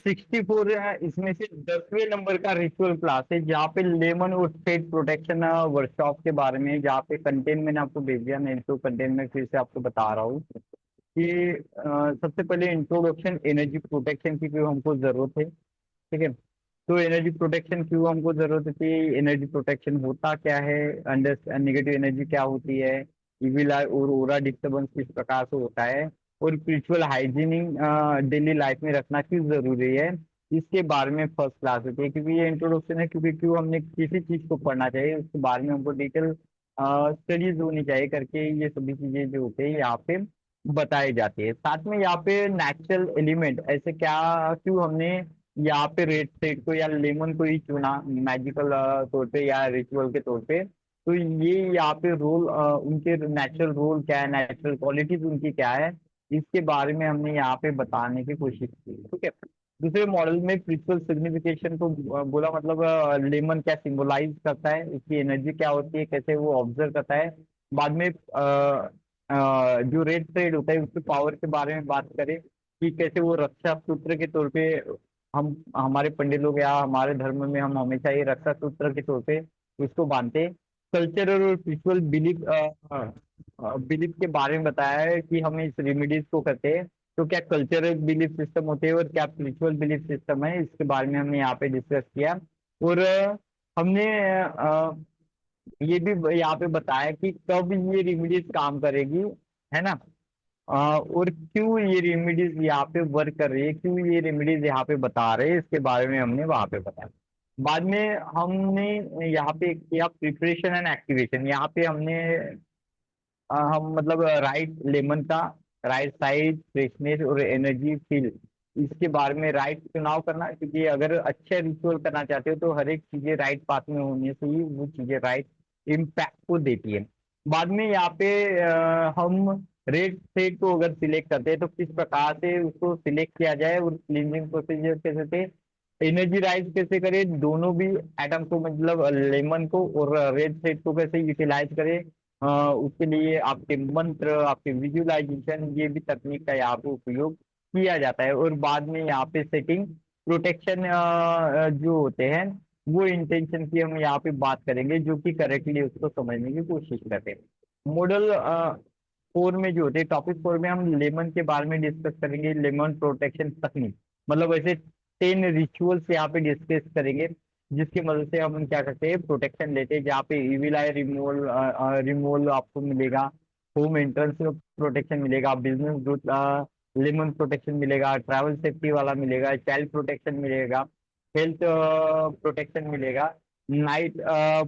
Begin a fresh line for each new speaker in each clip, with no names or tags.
64 है, इसमें से 10वें नंबर का रिचुअल क्लास है जहाँ पे लेमन और स्टेट प्रोटेक्शन वर्कशॉप के बारे में, जहाँ पे कंटेंट मैंने आपको भेज दिया, नहीं तो कंटेंट में फिर से आपको बता रहा हूँ कि सबसे पहले इंट्रोडक्शन एनर्जी प्रोटेक्शन की क्यों हमको जरूरत है। ठीक है, तो एनर्जी प्रोटेक्शन क्यों हमको जरूरत थी, एनर्जी प्रोटेक्शन होता क्या है, अंडर नेगेटिव एनर्जी क्या होती है, ईविल आई और ओरा डिस्टर्बेंस किस प्रकार से होता है, और स्पिरिचुअल हाइजीनिंग डेली लाइफ में रखना क्यों जरूरी है, इसके बारे में फर्स्ट क्लास होती है। क्योंकि ये इंट्रोडक्शन है, क्योंकि क्यों हमने किसी चीज को पढ़ना चाहिए उसके बारे में हमको डिटेल स्टडीज होनी चाहिए करके, ये सभी चीजें जो होती है यहाँ पे बताई जाती है। साथ में यहाँ पे नेचुरल एलिमेंट ऐसे क्या, क्यों हमने यहाँ पे रेड सेट को या लेमन को ही चुना मैजिकल तौर पे या रिचुअल के तौर पे, तो ये यहाँ पे रोल, उनके नेचुरल रोल क्या है, नेचुरल क्वालिटीज उनकी क्या है, इसके बारे में हमने यहाँ पे बताने की कोशिश की। ठीक है, दूसरे मॉडल में स्पिरिचुअल सिग्निफिकेशन को बोला, मतलब लेमन क्या सिंबलाइज करता है, इसकी एनर्जी क्या होती है, कैसे वो ऑब्जर्व करता है। बाद में जो रेड थ्रेड होता है उसके पावर के बारे में बात करें कि कैसे वो रक्षा सूत्र के तौर पे, हम हमारे पंडित लोग या हमारे धर्म में हम हमेशा ये रक्षा सूत्र के तौर पे उसको बांधते हैं। कल्चरल और स्पिरिचुअल बिलीफ बिलीफ के बारे में बताया है कि हम इस रेमिडीज को करते हैं। तो क्या कल्चरल बिलीफ सिस्टम होते हैं और क्या स्पिरिचुअल बिलीफ सिस्टम है, इसके बारे में हमने यहाँ पे डिस्कस किया। और हमने ये भी यहाँ पे बताया कि कब ये रेमिडीज काम करेगी, है ना। और क्यों ये रेमिडीज यहाँ पे वर्क कर रही है, क्यों ये रेमिडीज यहाँ पे बता रहे हैं, इसके बारे में हमने वहां पे बताया। बाद में हमने यहाँ पे किया प्रिपरेशन एंड एक्टिवेशन। यहाँ पे हमने हम मतलब राइट लेमन का राइट साइज, फ्रेशनेस और एनर्जी फील, इसके बारे में राइट चुनाव करना, क्योंकि अगर अच्छे रिचुअल करना चाहते हो तो हर एक चीजें राइट पाथ में होने से ही वो चीजें राइट इम्पैक्ट को देती है। बाद में यहाँ पे हम रेड सेट को अगर सिलेक्ट करते हैं तो किस प्रकार से उसको सिलेक्ट किया जाए और क्लीनिंग प्रोसीजर कैसे थे, एनर्जी राइज कैसे करें दोनों भी एटम को, मतलब लेमन को और रेड सेट को कैसे यूटिलाइज करें, उसके लिए आपके मंत्र, आपके विजुअलाइजेशन, ये भी तकनीक का यहाँ पे उपयोग किया जाता है। और बाद में यहाँ पे सेटिंग प्रोटेक्शन जो होते हैं वो इंटेंशन की हम यहाँ पे बात करेंगे, जो कि करेक्टली उसको समझने की कोशिश करते हैं। मॉडल 4 में जो होते हैं, टॉपिक 4 में हम लेमन के बारे में डिस्कस करेंगे, लेमन प्रोटेक्शन तकनीक, मतलब ऐसे 10 रिचुअल्स यहाँ पे डिस्कस करेंगे जिसकी मदद से हम क्या करते हैं, प्रोटेक्शन लेते हैं। जहाँ पे इविल आई रिमूवल रिमूवल आपको मिलेगा, होम एंट्रेंस प्रोटेक्शन मिलेगा, बिजनेस ग्रोथ लेमन प्रोटेक्शन मिलेगा, ट्रैवल सेफ्टी वाला मिलेगा, चाइल्ड प्रोटेक्शन मिलेगा, हेल्थ प्रोटेक्शन मिलेगा, नाइट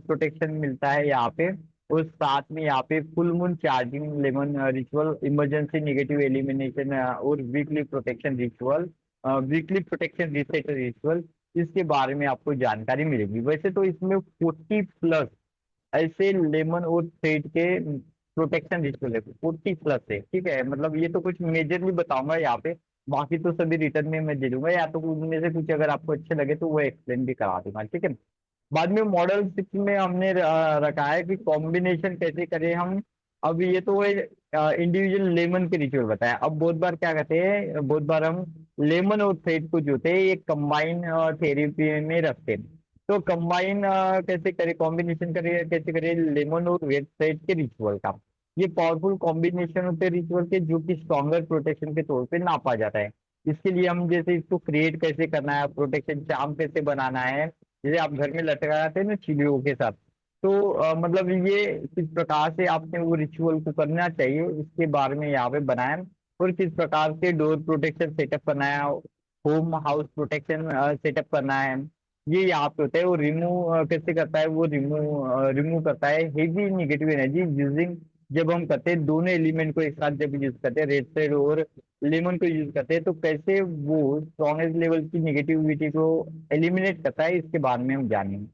प्रोटेक्शन मिलता है यहाँ पे। और साथ में यहाँ पे full moon charging lemon ritual, emergency negative elimination और weekly protection ritual, weekly protection reset ritual, इसके बारे में आपको जानकारी मिलेगी। वैसे तो इसमें 40+ ऐसे लेमन और थ्रेड के प्रोटेक्शन रिचुअल है, 40+ है। ठीक है, मतलब ये तो कुछ मेजरली बताऊंगा यहाँ पे, बाकी तो सभी रिटर्न में मैं दे दूंगा, या तो उनमें से कुछ अगर आपको अच्छे लगे तो वो एक्सप्लेन भी करा दूंगा। ठीक है, बाद में मॉडल 6 में हमने रखा है कि कॉम्बिनेशन कैसे करें हम। अब ये तो इंडिविजुअल लेमन के रिचुअल बताया, अब बहुत बार क्या कहते हैं, बहुत बार हम लेमन और थ्रेड को जो होते हैं ये कंबाइन थेरेपी में रखते हैं। तो कंबाइन कैसे करें, कॉम्बिनेशन करें कैसे करें लेमन और रेड थ्रेड के रिचुअल का। ये पावरफुल कॉम्बिनेशन होते हैं रिचुअल के, जो कि स्ट्रॉन्गर प्रोटेक्शन के तौर पे नापा जाता है। इसके लिए हम जैसे इसको क्रिएट कैसे करना है, प्रोटेक्शन चार्म कैसे बनाना है, जैसे आप घर में लटकाते हैं ना चिड़ियों के साथ, तो मतलब ये किस प्रकार से आपने वो रिचुअल को करना चाहिए इसके बारे में यहाँ पे बनाया। और किस प्रकार से डोर प्रोटेक्शन सेटअप करना है, होम हाउस प्रोटेक्शन सेटअप करना है, ये यहाँ पे होता है। वो रिमूव कैसे करता है, वो रिमूव करता है हेवी नेगेटिव एनर्जी यूजिंग, जब हम करते हैं दोनों एलिमेंट को एक साथ जब यूज करते हैं, रेड साइड और लेमन को यूज करते हैं, तो कैसे वो स्ट्रॉन्गेस्ट लेवल की नेगेटिविटी को एलिमिनेट करता है, इसके बारे में हम जानेंगे।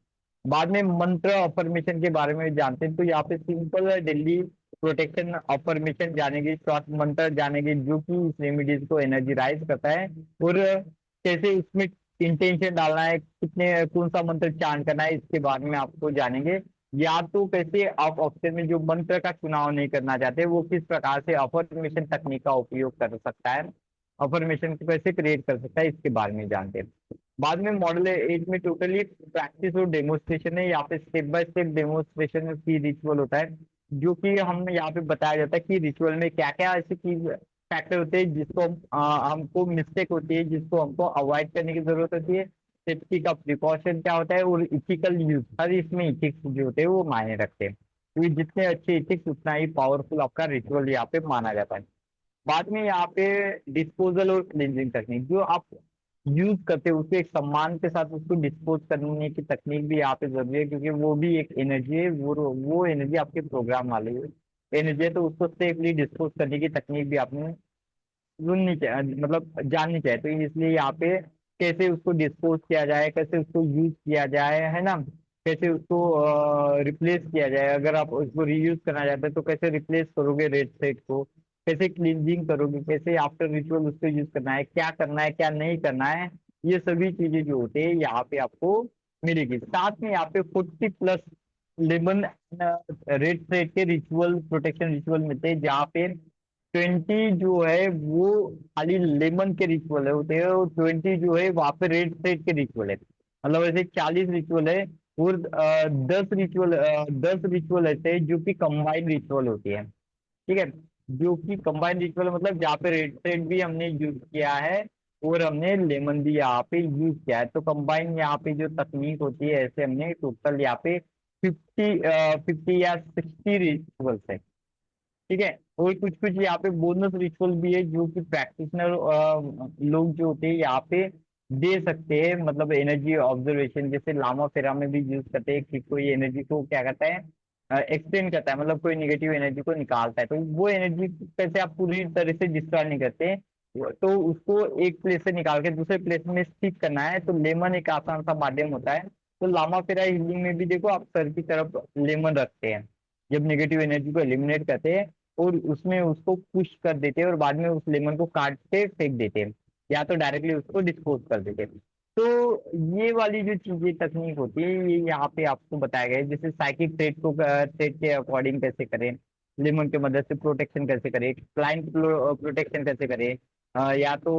बाद में मंत्र अफर्मेशन के बारे में जानते हैं, तो यहाँ पे सिंपल डेली प्रोटेक्शन अफर्मेशन जानेंगे, शॉर्ट मंत्र जानेंगे जो कि इस रेमिडीज को एनर्जीराइज करता है। और कैसे उसमें इंटेंशन डालना है, कितने कौन सा मंत्र चांट करना है, इसके बारे में आपको जानेंगे। या तो कैसे आप ऑप्शन में जो मंत्र का चुनाव नहीं करना चाहते वो किस प्रकार से अफर्मेशन तकनीक का उपयोग कर सकता है। अफर्मेशन को कैसे क्रिएट कर सकता है इसके बारे में जानते हैं। बाद में मॉडल 8 में टोटली प्रैक्टिस और डेमोन्स्ट्रेशन है, यहाँ पे स्टेप बाय स्टेप डेमोन्स्ट्रेशन की रिचुअल होता है, जो कि हम यहाँ पे बताया जाता है कि रिचुअल में क्या क्या ऐसे चीज फैक्टर होते हैं जिसको हमको मिस्टेक होती है, जिसको हमको अवॉइड करने की जरूरत होती है, सेफ्टी का प्रिकॉशन क्या होता है, और इथिकल यूज, हर इसमें इथिक्स जो होते हैं वो मायने रखते हैं, क्योंकि जितने अच्छे इथिक्स उतना ही पावरफुल आपका रिचुअल यहाँ पे माना जाता है। बाद में यहाँ पे डिस्पोजल और क्लींजिंग टेक्निक जो आप यूज करते हो उसको एक सम्मान के साथ उसको डिस्पोज करने की तकनीक भी यहाँ पे जरूरी है, क्योंकि वो भी एक एनर्जी है, वो एनर्जी आपके प्रोग्राम वाली है एनर्जी है, तो उसको सेफली डिस्पोज करने की तकनीक भी आपने सुननी चाहिए, मतलब जाननी चाहिए। तो इसलिए यहाँ पे कैसे उसको डिस्पोज किया जाए, कैसे उसको यूज किया जाए, है ना, कैसे उसको रिप्लेस किया जाए, अगर आप उसको रीयूज करना चाहते हैं तो कैसे रिप्लेस करोगे रेड सेट को, कैसे क्लींजिंग करोगे, कैसे आफ्टर रिचुअल उसको यूज करना है, क्या करना है क्या नहीं करना है, ये सभी चीजें जो होती है यहाँ पे आपको मिलेगी। साथ में यहाँ पे 40+ लेमन रेड सेट के रिचुअल प्रोटेक्शन रिचुअल मिलते हैं, जहाँ पे 20 जो है वो खाली लेमन के रिचुअल है होते हैं, और 20 जो है वहां पे रेड थ्रेड के रिचुअल है, मतलब ऐसे 40 रिचुअल है। और 10 रिचुअल ऐसे हैं जो कि कंबाइंड रिचुअल होती है, ठीक है, जो कि कंबाइंड रिचुअल मतलब जहाँ पे रेड थ्रेड भी हमने यूज किया है और हमने लेमन भी यहाँ पे यूज किया है, तो कंबाइंड यहाँ पे जो तकनीक होती है ऐसे हमने टोटल यहाँ पे 50 या 60 रिचुअल्स है, ठीक है। और कुछ कुछ यहाँ पे बोनस रिचुअल भी है जो कि प्रैक्टिशनर लोग जो होते हैं यहाँ पे दे सकते हैं, मतलब एनर्जी ऑब्जर्वेशन जैसे लामा फेरा में भी यूज करते हैं कि कोई एनर्जी को क्या करता है एक्सटेंड करता है, मतलब कोई निगेटिव एनर्जी को निकालता है, तो वो एनर्जी कैसे आप पूरी तरह से डिस्ट्रॉय नहीं करते, तो उसको एक प्लेस से निकाल के दूसरे प्लेस में स्टिक करना है, तो लेमन एक आसान सा माध्यम होता है। तो लामा फेरा हीलिंग में भी देखो आप सर की तरफ लेमन रखते हैं, जब नेगेटिव एनर्जी को एलिमिनेट करते हैं और उसमें उसको पुश कर देते हैं और बाद में उस लेमन को काट के फेंक देते हैं, या तो डायरेक्टली उसको डिस्पोज कर देते हैं। तो ये वाली जो चीजें तकनीक होती है ये यहाँ पे आपको बताया गया है, जैसे साइकिक ट्रेड के अकॉर्डिंग कैसे करें, लेमन की मदद से प्रोटेक्शन कैसे करें, क्लाइंट प्रोटेक्शन कैसे करें, या तो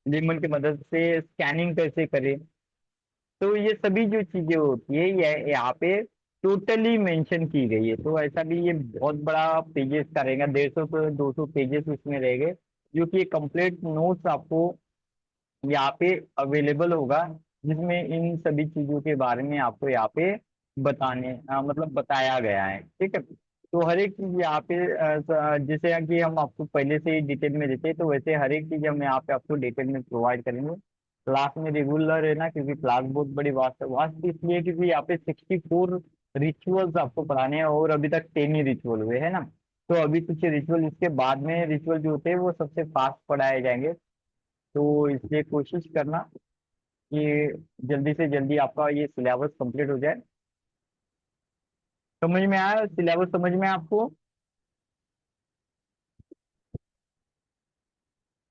लेमन की मदद से स्कैनिंग कैसे करें। तो ये सभी जो चीजें होती है ये यहाँ पे टोटली मेंशन की गई है, तो ऐसा भी ये बहुत बड़ा पेजेस का रहेगा, 150 से 200 पेजेस इसमें रहेंगे, जो कि कंप्लीट नोट्स आपको यहाँ पे अवेलेबल होगा, जिसमें इन सभी चीजों के बारे में आपको यहाँ पे मतलब बताया गया है, ठीक है। तो हर एक चीज यहाँ पे जैसे कि हम आपको पहले से ही डिटेल में देते हैं, तो वैसे हर एक चीज हम यहाँ पे आपको डिटेल में प्रोवाइड करेंगे क्लास में रेगुलर है ना, क्योंकि क्लास बहुत बड़ी वास्ट है, वास्ट इसलिए क्योंकि यहाँ पे 64 रिचुअल्स आपको पढ़ाने हैं और अभी तक 10 ही रिचुअल हुए है ना, तो अभी कुछ रिचुअल इसके बाद में रिचुअल जो होते हैं वो सबसे फास्ट पढ़ाए जाएंगे। तो इसलिए कोशिश करना कि जल्दी से जल्दी आपका ये सिलेबस कंप्लीट हो जाए। समझ में आया सिलेबस, समझ में आया आपको?